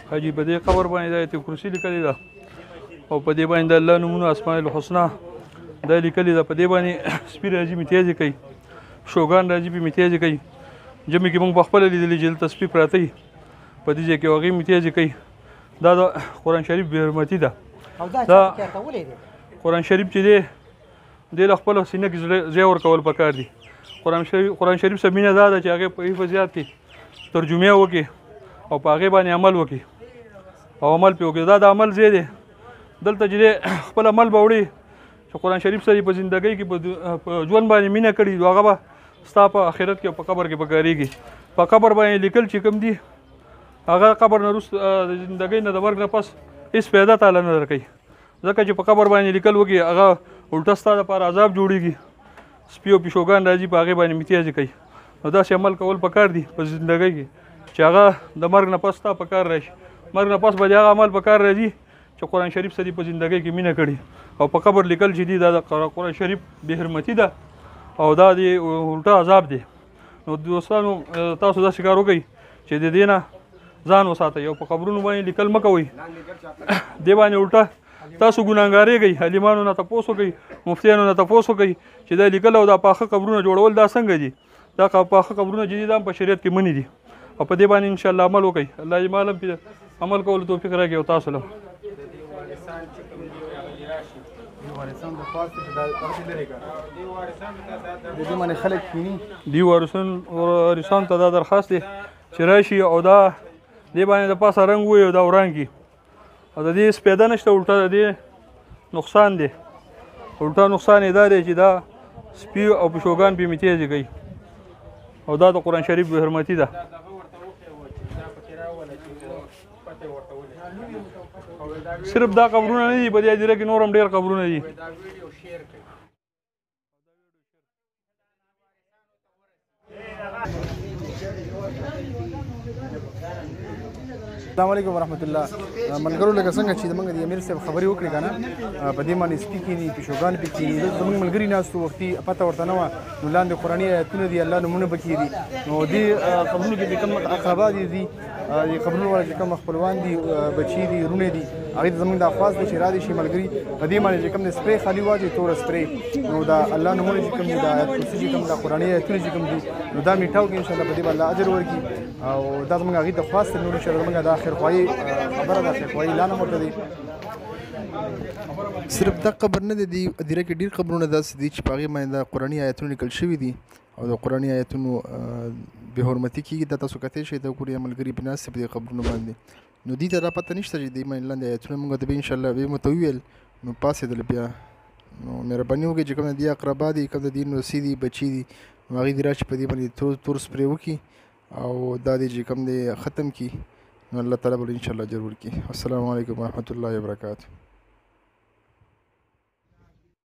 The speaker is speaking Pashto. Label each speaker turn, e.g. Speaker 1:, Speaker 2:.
Speaker 1: حاجي په دې قبر باندې د آیت کرسي لیکلې ده او په دې باندې د الله نومونه اسماء الحسنا دا لیکلې ده. په دې باندې سپي راځي میتیازې کوي، شوګان راځي په میتیازې کوي. جمعې کې موږ په خپله لیدلي چې دلته سپي پراته وي په دې ځای کې هغوی میتیازې کوي. دا د قرآن شریف بې حرمتي ده. دا قرآن شریف چې دی دې له خپله سینه کې ځای ورکول پکار دي. قرآن شریف سره مینه دا ده چې هغې په حفظیات کې ترجمه وکړي او په هغې باندې عمل وکړي او عمل پرې وکړي. دا د عمل ځای دی. دلته چې دی خپل عمل به وړي چې قرآن شریف سره په زندګۍ کې په ژوند باندې مینه کړي نو هغه به ستا په آخرت کې او په قبر کې به کارېږي. په قبر باندې لیکل چې کوم دي هغه قبر نه وروسته د زندګۍ نه د مرګ نه پس هېڅ فایده تعالی نه درکوي، ځکه چې په قبر باندې لیکل وکړي هغه الټه ستا دپاره عذاب جوړېږي. سپي او پیشوګان راځي په هغې باندې میتیازې کوي. نو داسې عمل کول پکار دي په زندګۍ کې چې هغه د مرګ نه پس ستا په کار راشي. مرګ نه پس به د هغه عمل په کار راځي چې قرآن شریف سره په زندګۍ کې مینه کړي. او په قبر لیکل چې دي دا د قرآن شریف بې حرمتي ده او دا د الټه عذاب دی. نو دوستانو تاسو داسې کار وکئ چې د دې نه ځان وساتئ او په قبرونو باندې لیکل مه کوئ. دې باندې الټه تاسو ګناهګارېږئ. حلیمانو نه تپوس وکئ، مفتیانو نه تپوس وکئ چې دا لیکل او دا پاخه قبرونه جوړول دا څنګه دي. دا پاخه قبرونه چې دي دا په شریعت کې منې دي او په دې باندې انشاءالله عمل وکئ. الله دې مالم پرې عمل کولو توفیق راکړي او تاسو له دې وارثان ته دا درخواست دی چې راشي او دا دې باندې د پاسه رنګ ووایي او دا ورانګي او د دې سپیده نشته، الټه د دې نقصان دی. الټه نقصان یې دا دی چې دا سپي او پیشوګان پې میتیازې کوي او دا د قرآن شریف بې حرمتي ده. صرف دا قبرونه نه دي، په دې هدیره کې نور هم ډېر قبرونه دي.
Speaker 2: السلام علیکم ورحمۃ اللہ. ملګرو لکه څنګه چې موږ د امیر صاحب خبرې وکړې که نه په دې باندې سپي کښېني، پیشوګان پکې کښېني. دلته زموږ ملګري ناست وو، وختي پته ورته نه وه. نو لاندې قرآني ایتونه دي، الله نومونه پکې دي. نو دې قبرونو کې چې کوم اقربا دي دې قبرونو والا چې کوم خپلوان دي، بچي دي، رونه دي، هغې ته زموږ دا خواست دی چې را دې شي ملګري په دې باندې چې کوم د سپرې خالي واچوي، توره سپرې. نو دا الله نومونه چې کوم دي، دا آیت کرسي چې کوم دا قرآني ایتونه چې کوم دي، نو دا میټاو کړي انشاءالله په دې به الله اجر ورکړي. او دا زموږ هغې ته خواست دی. نور انشاءالله زموږ دا خیرخواهي خبره ده، خیرخواهي اعلان هم ورته دی.
Speaker 3: صرف دا قبر نه دی، د هدیره کې ډېر قبرونه داسې دي چې په هغې باندې د قرآني آیتونه لیکل شوي دي او د قرآني آیتونو بې حرمتي کېږي. دا تاسو کتی شئ ته وګورئ، ملګري پرې ناست دي په دې قبرونو باندې. نو دې ته دا پته نشته چې دې باندې لاندې آیتونه موږ ته به انشاءالله بیا مو ته وویل. نو پاڅېدل بیا. نو مهرباني وکړئ چې کوم د دې اقربا دي، کوم د دې نوسي دي، بچي دي، نو هغې دې راشي په دې باندې تور سپرې وکړي او دا دې چې کوم دی ختم کړي. نو الله تعالی به انشاءالله اجر ورکړي. السلام علیکم ورحمۃ الله وبرکاتہ.